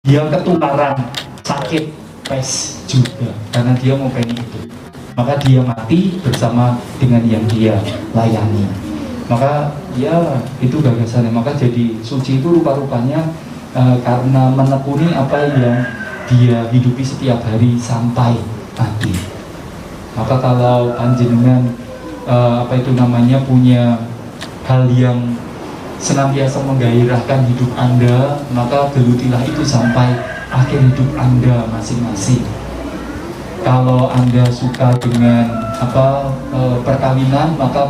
dia ketularan sakit pes juga karena dia mau pengen itu, maka dia mati bersama dengan yang dia layani. Maka ya itu gagasannya. Maka jadi suci itu rupa-rupanya karena menekuni apa yang dia hidupi setiap hari sampai mati. Maka kalau panjenengan punya hal yang senantiasa menggairahkan hidup Anda, maka gelutilah itu sampai akhir hidup Anda masing-masing. Kalau Anda suka dengan perkawinan, maka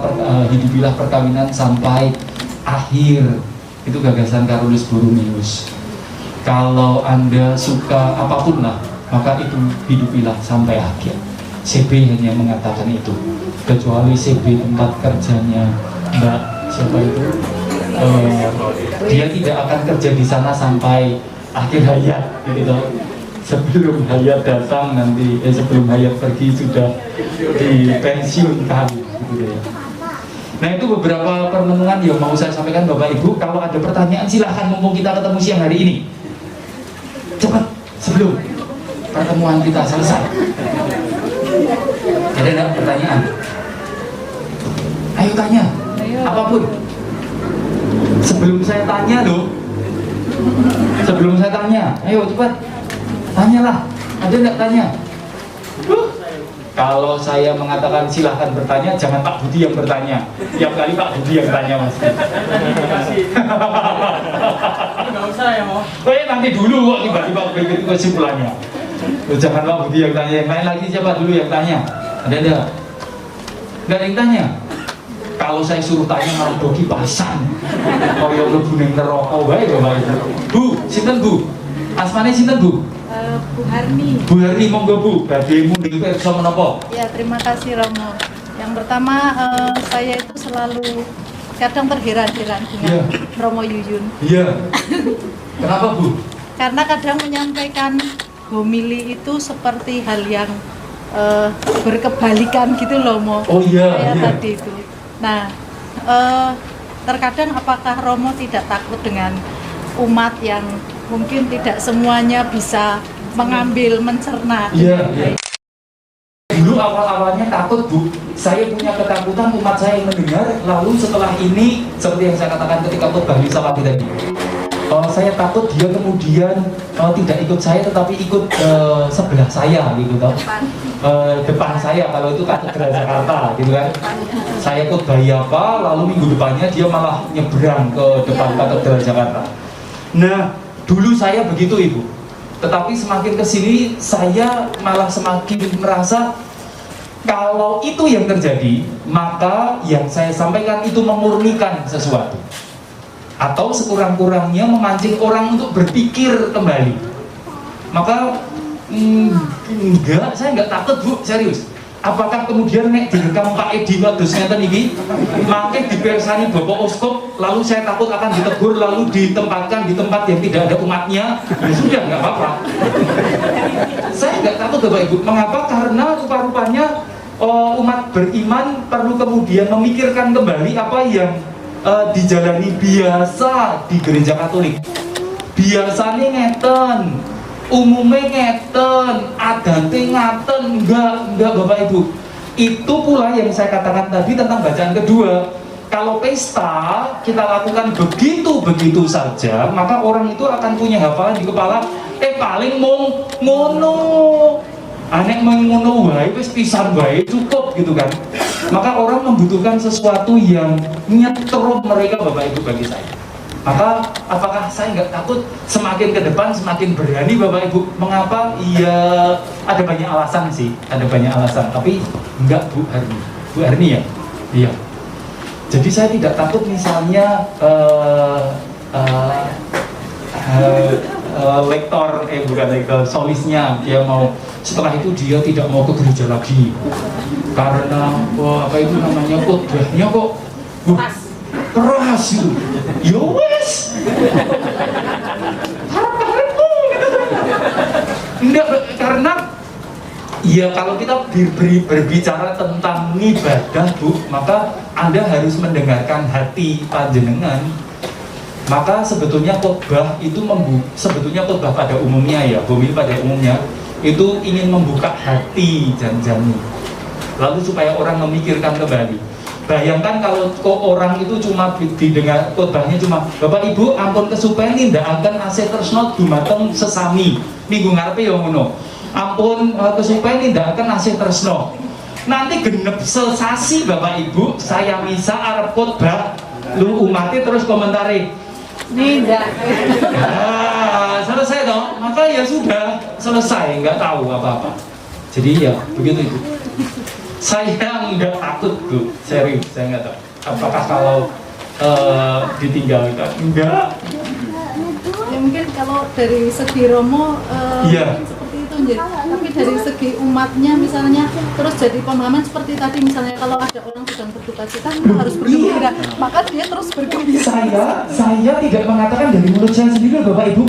hidupilah perkawinan sampai akhir. Itu gagasan Carolus Borromeus. Kalau Anda suka apapun lah, maka itu hidupilah sampai akhir. CB hanya mengatakan itu, kecuali CB tempat kerjanya Mbak siapa itu, dia tidak akan kerja di sana sampai akhir hayat, gitu. Sebelum hayat datang nanti, sebelum hayat pergi sudah dipensiunkan, gitu ya. Nah itu beberapa permenungan yang mau saya sampaikan Bapak Ibu. Kalau ada pertanyaan silahkan, mumpung kita ketemu siang hari ini. Cepat sebelum pertemuan kita selesai. Ada enggak pertanyaan? Ayo tanya, apapun. Sebelum saya tanya loh, sebelum saya tanya, ayo cepat, tanyalah. Ada enggak tanya? Kalau saya mengatakan silahkan bertanya, jangan Pak Budi yang bertanya. Tiap kali Pak Budi yang tanya Mas. Nggak usah ya Mo. Nanti dulu kok tiba-tiba begitu kesimpulannya. Jangan Pak Budi yang tanya, yang lain lagi siapa dulu yang tanya? Ada enggak? Enggak ada yang tanya. Kalau saya suruh tanya malah doki pasan. Oh ya mlebu ning neraka wae Bapak Ibu. Bu, sinten Bu? Asmane sinten Bu? Bu Harni. Bu Harni, monggo Bu. Badhemu niku iso menapa? Ya, terima kasih Romo. Yang pertama saya itu selalu kadang terheran-heran dengan Romo Yuyun. Iya. Kenapa Bu? Karena kadang menyampaikan homili itu seperti hal yang berkebalikan gitu loh Mo. Oh iya. Kayak Iya. tadi itu. Nah, terkadang apakah Romo tidak takut dengan umat yang mungkin tidak semuanya bisa mengambil, mencerna? Iya, iya. Dulu awal-awalnya takut Bu, saya punya ketakutan umat saya yang mendengar. Lalu setelah ini, seperti yang saya katakan ketika khotbah Lisa pagi tadi, saya takut dia kemudian tidak ikut saya tetapi ikut sebelah saya gitu toh. Depan saya, kalau itu katedral Jakarta gitu kan. Saya khotbah apa, lalu minggu depannya dia malah nyebrang ke depan katedral Jakarta. Nah, dulu saya begitu Ibu. Tetapi semakin kesini saya malah semakin merasa kalau itu yang terjadi, maka yang saya sampaikan itu memurnikan sesuatu, atau sekurang-kurangnya memancing orang untuk berpikir kembali. Maka saya nggak takut Bu, serius. Apakah kemudian nek direkam Pak Edi wados ngeten iki, makin dipersani Bapak Uskup, lalu saya takut akan ditegur, lalu ditempatkan di tempat yang tidak ada umatnya? Ya sudah, nggak apa-apa. Saya nggak takut Bapak Ibu. Mengapa? Karena rupa-rupanya umat beriman perlu kemudian memikirkan kembali apa yang dijalani biasa di gereja Katolik. Biasanya ngeten, umumnya ngeten, adate ngaten, enggak Bapak Ibu. Itu pula yang saya katakan tadi tentang bacaan kedua. Kalau pesta kita lakukan begitu saja, maka orang itu akan punya hafalan di kepala, paling mung ngono. Anek mengono wae wis pisan wae cukup gitu kan. Maka orang membutuhkan sesuatu yang nyetrum mereka Bapak Ibu bagi saya. Maka apakah saya nggak takut semakin ke depan semakin berani Bapak Ibu? Mengapa? Iya, ada banyak alasan sih, ada banyak alasan. Tapi enggak Bu Harni, Bu Harni ya, iya. Jadi saya tidak takut misalnya lektor, bukan lektor, solisnya dia mau setelah itu dia tidak mau ke gereja lagi karena apa itu namanya khotbahnya kok keras itu. Ya wes. Harap-harapku gitu. Enggak, karena ya kalau kita berbicara tentang ibadah Bu, maka Anda harus mendengarkan hati panjenengan. Maka sebetulnya khotbah itu sebetulnya khotbah pada umumnya ya, homili pada umumnya itu ingin membuka hati janjani, lalu supaya orang memikirkan kembali. Bayangkan kalau kok orang itu cuma didengar khotbahnya cuma Bapak Ibu ampun kesupen ndak akan asih tresno dumateng sesami minggu ngarepe ya ngono. Ampun kesupen ndak akan asih tresno. Nanti genep sesasi Bapak Ibu saya misa arep khotbah lu umatnya terus komentari Tidak. selesai toh, maka ya sudah selesai, nggak tahu apa-apa. Jadi ya begitu itu. Saya nggak takut Bu, serius saya nggak tahu. Apakah kalau ditinggalkan? Enggak. Ya mungkin kalau dari segi Romo Iya. mungkin seperti itu Nggih. Tapi dari segi umatnya misalnya terus jadi pemahaman seperti tadi misalnya kalau ada orang sedang berduka cita kita harus bergembira, maka dia terus bergembira. Saya tidak mengatakan dari mulut saya sendiri Bapak Ibu.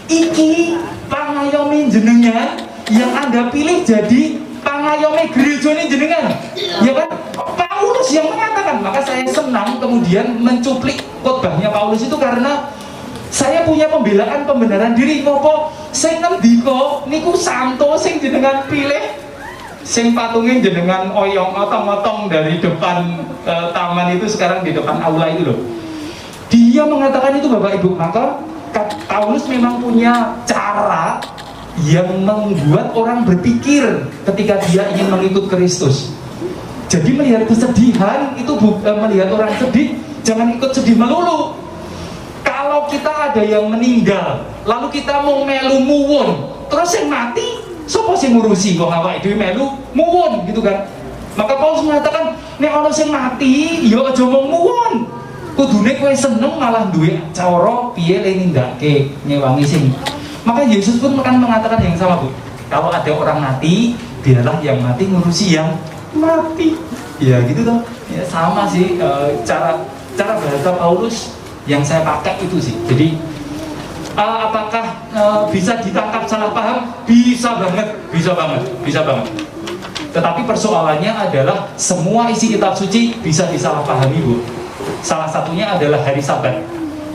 Iki pangayomi jenengan yang Anda pilih jadi pangayomi gereja ini jenengan, ya kan? Paulus yang mengatakan, maka saya senang kemudian mencuplik khotbahnya Paulus itu karena saya punya pembelaan diri. Ngopo sing ngendika niku santo sing jenengan pilih, sing patungin jenengan oyong otong-otong dari depan taman itu sekarang di depan aula itu loh. Dia mengatakan itu Bapak Ibu. Maka Paulus memang punya cara yang membuat orang berpikir ketika dia ingin mengikut Kristus. Jadi melihat kesedihan itu melihat orang sedih, jangan ikut sedih melulu. Kalau kita ada yang meninggal, lalu kita mau melu muwun, terus yang mati, sopo sing ngurusi kok awake dhewe melu muwun gitu kan. Maka Paulus mengatakan, nek ana sing mati, ya aja mung muwun. Kudune kowe seneng malah duwe cara piye le nindakake nyewangi sing. Maka Yesus pun akan mengatakan yang sama Bu. Kalau ada orang mati, biarlah yang mati ngurusi yang mati. Ya gitu toh. Ya sama sih cara bahasa Paulus yang saya pakai itu sih. Jadi apakah bisa ditangkap salah paham? Bisa banget. Tetapi persoalannya adalah semua isi kitab suci bisa disalahpahami Bu. Salah satunya adalah hari Sabat.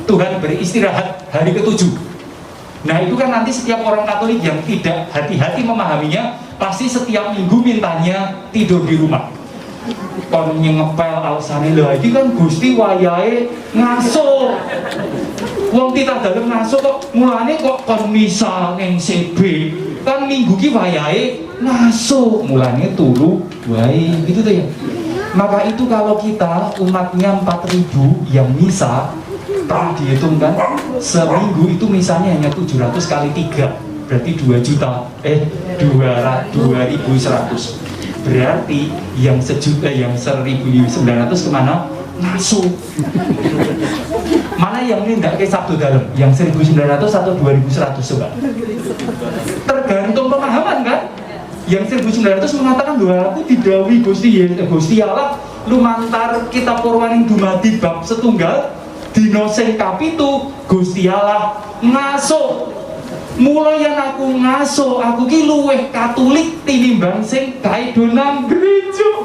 Tuhan beristirahat hari ke-7. Nah itu kan nanti setiap orang Katolik yang tidak hati-hati memahaminya, pasti setiap minggu mintanya tidur di rumah. Kon ngepel alasane lho iki kan Gusti wayahe ngaso. Wong titah dalem ngaso kok mulane kok kon misa ning CB. Kan minggu ki wayahe ngaso, mulane turu wae gitu tuh ya. Maka itu kalau kita umatnya 4.000 yang misa, pernah dihitung kan seminggu itu misalnya hanya 700 kali 3 berarti 2.100. Berarti yang 1.900 kemana? Ngasuh. Mana yang nindak ke Sabtu dalam? Yang 1.900 atau 2.100 coba? Tergantung pemahaman kan? Yang 1.900 mengatakan bahwa aku didhawuhi Gusti Allah lumantar kitab Purwaning dumadi bab setunggal dina sing kapitu Gusti Allah ngasuh. Mula yen aku ngasuh, aku ki luwih Katolik tinimbang sing kaido nang gereja.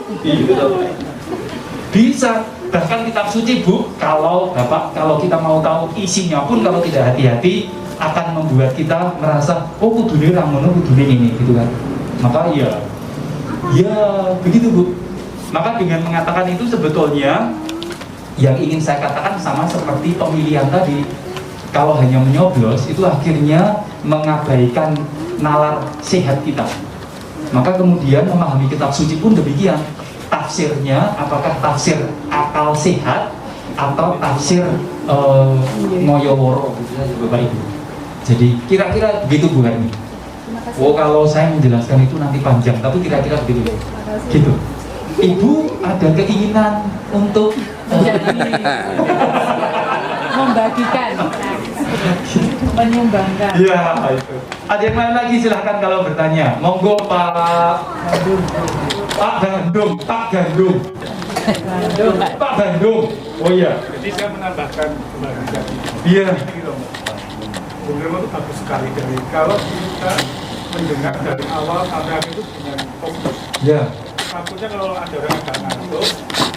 Bisa. Bahkan kitab suci Bu, kalau Bapak, kalau kita mau tahu isinya pun kalau tidak hati-hati akan membuat kita merasa oh kudune ra ngono, kudune ini gitu kan. Maka ya begitu Bu. Maka dengan mengatakan itu sebetulnya yang ingin saya katakan sama seperti pemilihan tadi. Kalau hanya menyoblos itu akhirnya mengabaikan nalar sehat kita. Maka kemudian memahami kitab suci pun demikian. Tafsirnya apakah tafsir akal sehat atau tafsir ngoyoworo gitu saja Bapak Ibu. Jadi kira-kira begitu Bu Hermi. Oh kalau saya menjelaskan itu nanti panjang, tapi kira-kira begitu. Gitu. Ibu ada keinginan untuk Membagikan, menyumbangkan. Iya itu. Ada yang lain lagi silahkan kalau bertanya. Monggo Pak Gandum. Oh iya. Jadi saya menambahkan kebahagiaan. Iya. Bung Remo itu bagus sekali dari kalau kita mendengar dari awal sampai akhir itu dengan fokus. Ya. Takutnya kalau ada orang agak ngantuk,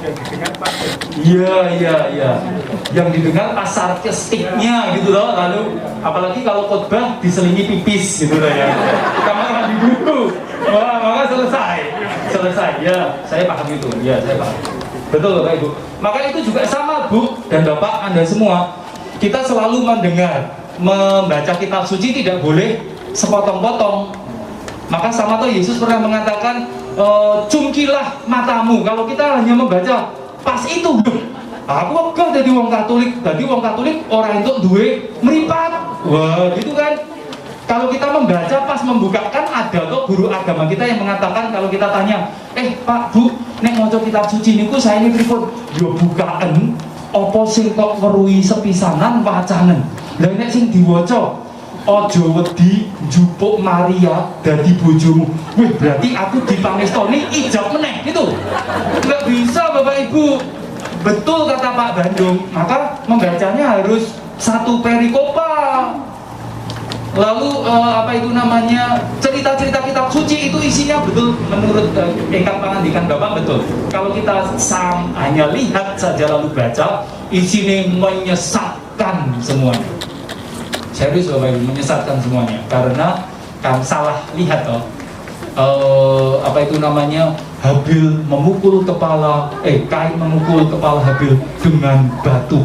yang didengar pas. Iya. Yang didengar pas sarkastiknya gitu loh. Lalu apalagi kalau khotbah diselingi pipis gitu loh ya. Kamar mandi dulu. Wah, maka selesai. Ya, saya paham itu. Ya, saya paham. Betul Bapak Ibu. Maka itu juga sama Bu dan Bapak Anda semua. Kita selalu mendengar, membaca kitab suci tidak boleh sepotong-potong. Maka sama tuh Yesus pernah mengatakan, cungkilah matamu. Kalau kita hanya membaca pas itu, aku wegah jadi wong Katolik orang itu duwe meripat. Wah, gitu kan. Kalau kita membaca pas membukakan ada tuh guru agama kita yang mengatakan kalau kita tanya, Pak Bu, nek maca kitab suci niku saya ini pripun? Yo bukaan apa sing kok weruhi sepisanan wacanen. Lah nek sing diwaca aja wedi njupuk Maria dadi bojomu. Wih, berarti aku dipangestoni ijab meneh gitu. Enggak bisa Bapak Ibu. Betul kata Pak Bandung. Maka membacanya harus satu perikopa. Lalu cerita-cerita kitab suci itu isinya betul menurut ingkang pangandikan Bapak betul. Kalau kita hanya lihat saja lalu baca, isinya menyesatkan semuanya. Serius Bapak Ibu, menyesatkan semuanya karena kan salah lihat toh. Habil memukul kepala Kain memukul kepala Habil dengan batu.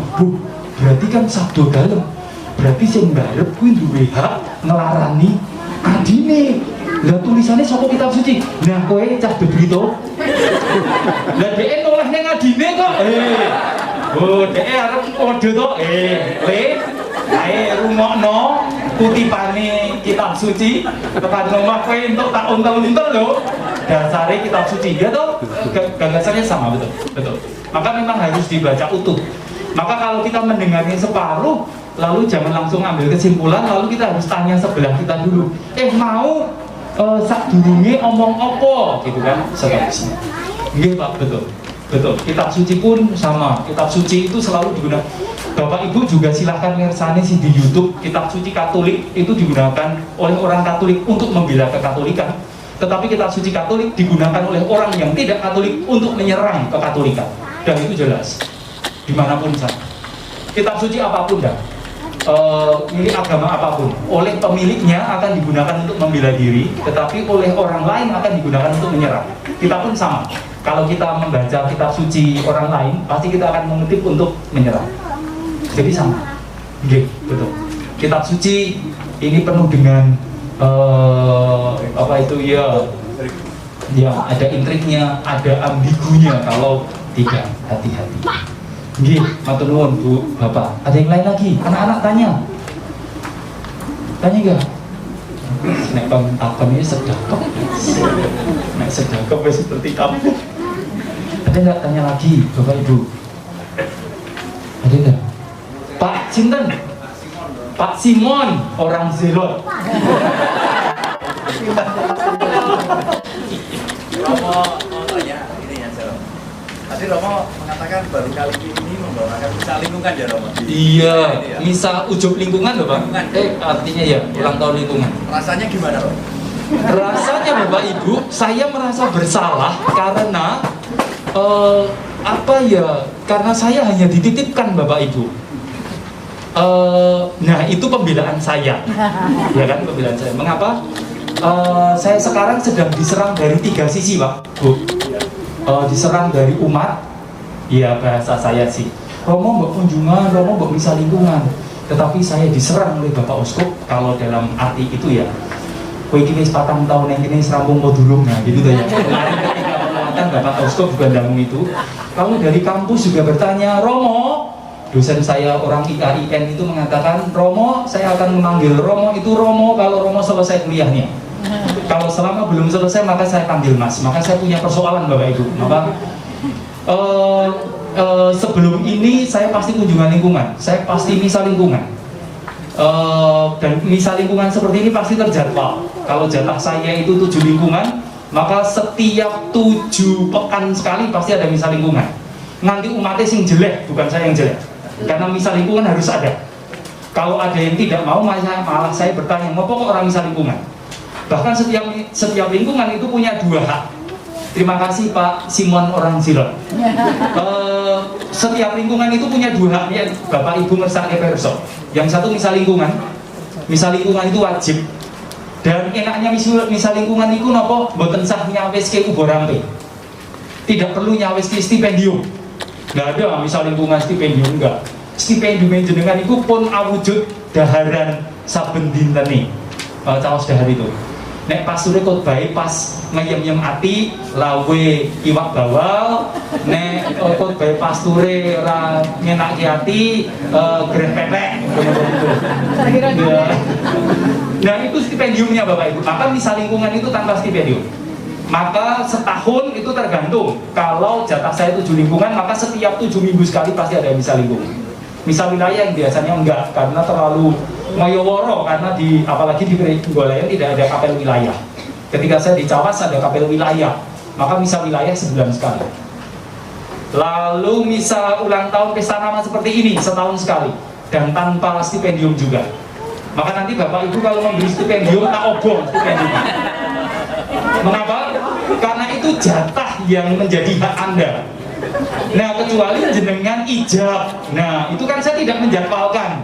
Berarti kan sabdo dalem. Berarti sing mbarep kuwi duwe hak ngelarani adine. Lah tulisannya saka kitab suci. Nah kowe cah bebrito. Lah dhek noleh ning adine kok. Dhek arep kode to. Ae rungokno kutipane kitab suci tekan omah kowe entuk tak untel-untel lho. Dasare kitab suci dia tuh gagasannya sama betul. Maka memang harus dibaca utuh. Maka kalau kita mendengarnya separuh lalu jangan langsung ambil kesimpulan, lalu kita harus tanya sebelah kita dulu. Mau sadurunge omong apa gitu kan seterusnya. Nggih Pak, betul. Kitab suci pun sama. Kitab suci itu selalu digunakan. Bapak Ibu juga silahkan ngersani sih di YouTube. Kitab suci Katolik itu digunakan oleh orang Katolik untuk membela kekatolikan. Tetapi kitab suci Katolik digunakan oleh orang yang tidak Katolik untuk menyerang kekatolikan. Dan itu jelas dimanapun saja. Kitab suci apapun dah. Milik agama apapun oleh pemiliknya akan digunakan untuk membela diri, tetapi oleh orang lain akan digunakan untuk menyerang. Kita pun sama. Kalau kita membaca kitab suci orang lain, pasti kita akan mengutip untuk menyerang. Jadi sama. Betul. Kitab suci ini penuh dengan ada intriknya, ada ambigunya kalau tidak hati-hati. Nggih, matur nuwun Bu, Bapak. Ada yang lain lagi? Anak-anak tanya. Tanya enggak? Nek takon ini sedekap. Nek sedekap seperti kamu. Ada enggak tanya lagi, Bapak Ibu? Ada enggak? Pak Sinten? Pak Simon, orang Zelot. Tadi Romo mengatakan baru kali ini membawakan misa lingkungan ya Romo? Iya, misa ujub lingkungan loh Pak. Artinya ya, ulang tahun lingkungan. Rasanya gimana Romo? Rasanya Bapak Ibu, saya merasa bersalah karena karena saya hanya dititipkan Bapak Ibu. Nah itu pembelaan saya, ya kan pembelaan saya. Mengapa? Saya sekarang sedang diserang dari 3 sisi Pak, Bu. Diserang dari umat, ya bahasa saya sih. Romo mbok kunjungan, Romo mbok misa lingkungan. Tetapi saya diserang oleh Bapak Uskup kalau dalam arti itu ya. Kowe iki wis 4 tahun yang kene serampung mau durung nah gitu ya. Kemarin ketika penguatan Bapak Uskup juga ndamung itu. Kalau dari kampus juga bertanya, Romo, dosen saya orang IAIN itu mengatakan, Romo, saya akan memanggil Romo itu Romo kalau Romo selesai kuliahnya. Kalau selama belum selesai maka saya panggil Mas. Maka saya punya persoalan Bapak Ibu. Maka sebelum ini saya pasti kunjungan lingkungan, saya pasti misa lingkungan. Dan misa lingkungan seperti ini pasti terjadwal. Kalau jatah saya itu 7 lingkungan, maka setiap 7 pekan sekali pasti ada misa lingkungan. Nanti umatnya sing jelek, bukan saya yang jelek. Karena misa lingkungan harus ada. Kalau ada yang tidak mau, malah saya bertanya, ngopo kok orang misa lingkungan? Bahkan setiap lingkungan itu punya 2 hak. Terima kasih Pak Simon orang Silon. Setiap lingkungan itu punya dua hak ya, Bapak Ibu ngersake perso. Yang satu misal lingkungan itu wajib. Dan enaknya misal lingkungan itu nopo mboten sah nyawes ke ubo rampe. Tidak perlu nyawes ke stipendium. Nggak ada misal lingkungan stipendium, enggak. Stipendium jenengan itu pun awujud daharan saben dintene. Caos dahar itu. Nek pas sore khotbah pas ngeyem-yem ati lawe iwak bawal, nek khotbah pas sore ora ngenaki ati greh pepek gitu. Nah itu stipendiumnya Bapak Ibu. Maka misal lingkungan itu tanpa stipendium. Maka setahun itu tergantung. Kalau jatah saya 7 lingkungan, maka setiap 7 minggu sekali pasti ada misal lingkungan. Misal wilayah yang biasanya enggak, karena terlalu ngoyoworo, karena apalagi di Penggolayan tidak ada kapel wilayah. Ketika saya di Cawas ada kapel wilayah, maka misal wilayah sebulan sekali. Lalu misal ulang tahun pesta nama seperti ini setahun sekali dan tanpa stipendium juga. Maka nanti Bapak Ibu kalau memberi stipendium tak obong stipendium. Mengapa? Karena itu jatah yang menjadi hak Anda. Nah kecuali jenengan ijab, nah itu kan saya tidak menjadwalkan.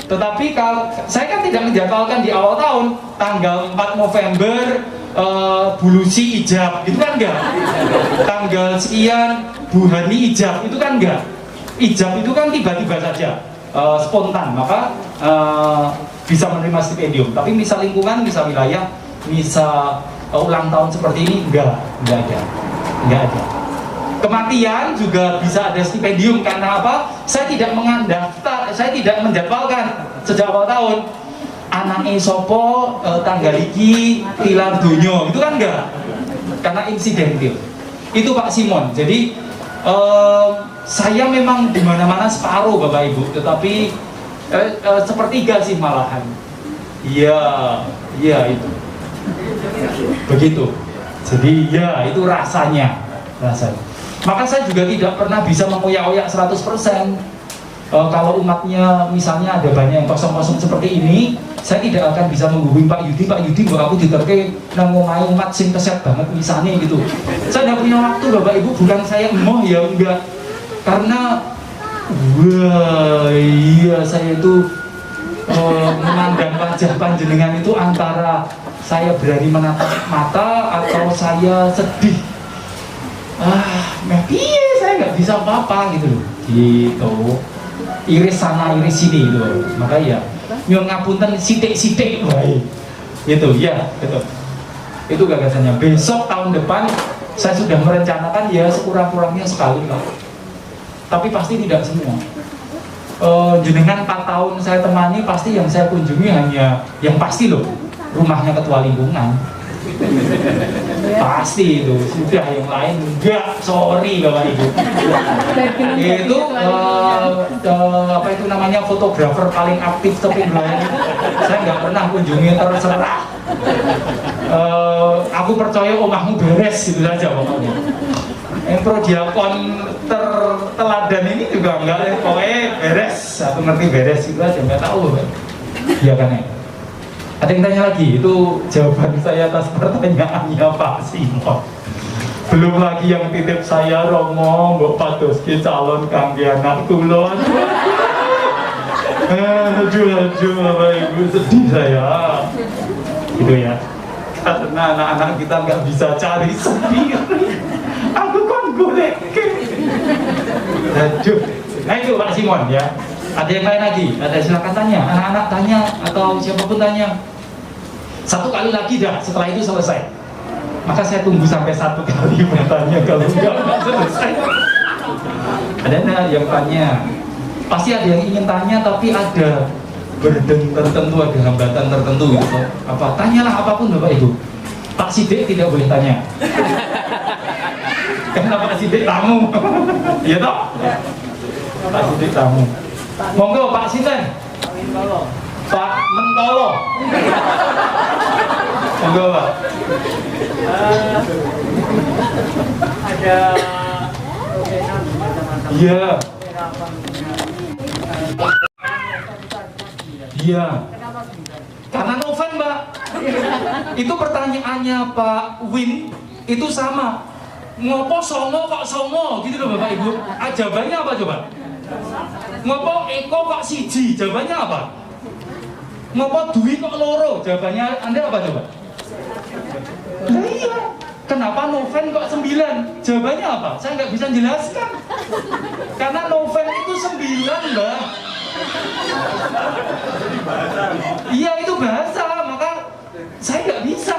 Tetapi kalau saya kan tidak menjadwalkan di awal tahun tanggal 4 November Bulusi ijab, itu kan enggak. Tanggal sekian Bu Hani ijab, itu kan enggak. Ijab itu kan tiba-tiba saja, spontan, maka bisa menerima stipendium. Tapi misal lingkungan, misal wilayah, misal ulang tahun seperti ini enggak ada. Kematian juga bisa ada stipendium karena apa? Saya tidak mendaftar, saya tidak menjadwalkan sejak awal tahun. Anake sopo tanggal iki tilar dunyo, itu kan enggak, karena insidentil. Itu Pak Simon. Jadi saya memang di mana-mana separuh Bapak Ibu, tetapi sepertiga sih malahan. Iya itu. Begitu. Jadi ya itu rasanya. Maka saya juga tidak pernah bisa mengoyak-oyak 100%. Kalau umatnya misalnya ada banyak yang kosong-kosong seperti ini, saya tidak akan bisa menghubungi Pak Yudi bahwa aku diterke nang omahe umat sing keset banget misalnya gitu. Saya tidak punya waktu Bapak Ibu, bukan saya emoh ya enggak. Karena saya itu memandang wajah panjenengan itu antara saya berani menatap mata atau saya sedih. Saya nggak bisa apa-apa gitu loh. Gitu. Iris sana, iris sini gitu. Maka ya, nyuwun ngapunten sithik-sithik wae. Gitu ya, gitu. Itu gagasannya. Besok tahun depan saya sudah merencanakan ya sekurang-kurangnya sekali lah. Tapi pasti tidak semua. Jenengan 4 tahun saya temani, pasti yang saya kunjungi hanya yang pasti loh, rumahnya ketua lingkungan. Pasti itu, sudah yang lain enggak, sorry Bapak Ibu. Itu apa itu namanya fotografer paling aktif tepi Belayan itu saya nggak pernah kunjungi, terserah. Aku percaya omahmu beres gitu saja pokoknya. Yang prodiakon terteladan ini juga enggak, pokoknya beres, aku ngerti beres itu aja, nggak tahu ya kan ya. Ada yang tanya lagi, itu jawaban saya atas pertanyaannya Pak Simon. Belum lagi yang titip saya Romo, Mbok Padoski calon kangge anak kulon. Aduh Bapak Ibu, sedih saya. Gitu ya. Karena anak-anak kita nggak bisa cari sendiri. Aku kan golek. Aduh. Nah itu Pak Simon ya. Ada yang lain lagi? Ada, silakan tanya. Anak-anak tanya atau siapapun tanya. 1 kali lagi dah, setelah itu selesai. Maka saya tunggu sampai 1 kali bertanya, kalau enggak selesai. Ada yang tanya. Pasti ada yang ingin tanya, tapi ada burden tertentu, ada hambatan tertentu gitu. Apa? Tanyalah apapun Bapak Ibu. Pak Sidik tidak boleh tanya. Karena Pak Sidik tamu. Iya toh? Pak Sidik tamu. Monggo Pak Sinten. Pak Mentolo. Monggo Pak. Ada Iya. Iya. Karena noven Mbak. Itu pertanyaannya Pak Win itu sama. Ngopo songo kok songo gitu loh Bapak Ibu. Jawabannya apa coba? Ngopo eko kok siji? Jawabannya apa? Ngopo duwi kok loro? Jawabannya Anda apa coba? Nah iya. Kenapa Noven kok 9? Jawabannya apa? Saya nggak bisa jelaskan. Karena Noven itu 9, Mbak. Iya itu bahasa, maka saya nggak bisa.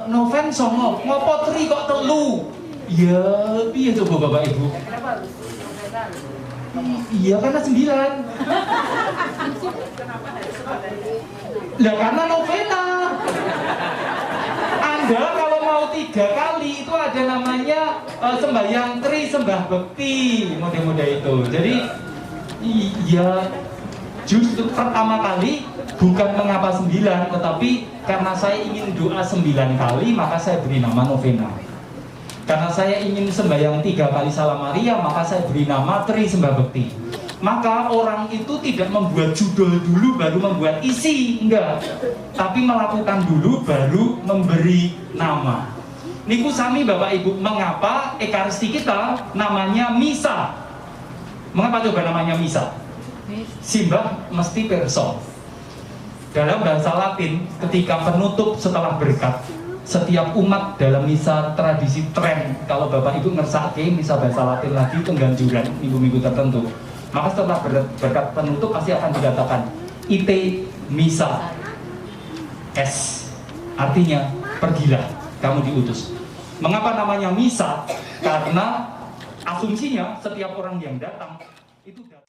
Noven songo, ngopo tri kok telu? Ya, piye coba Bapak Ibu? Iya karena 9. Lah karena novena. Anda kalau mau 3 kali itu ada namanya sembahyang tri sembah bekti, mode-mode itu. Jadi iya justru pertama kali bukan mengapa 9, tetapi karena saya ingin doa 9 kali maka saya beri nama novena. Karena saya ingin sembahyang 3 kali salam Maria maka saya beri nama tri sembah bekti. Maka orang itu tidak membuat judul dulu baru membuat isi, enggak, tapi melakukan dulu baru memberi nama. Niku sami Bapak Ibu, mengapa ekaristi kita namanya misa? Mengapa coba namanya misa? Simbah mesti perso. Dalam bahasa Latin, ketika penutup setelah berkat, setiap umat dalam misa tradisi tren, kalau Bapak Ibu ngersake misa bahasa Latin lagi pengganjuran minggu-minggu tertentu, maka setelah berkat penutup pasti akan dikatakan ite misa es, artinya pergilah kamu diutus. Mengapa namanya misa? Karena asumsinya setiap orang yang datang itu datang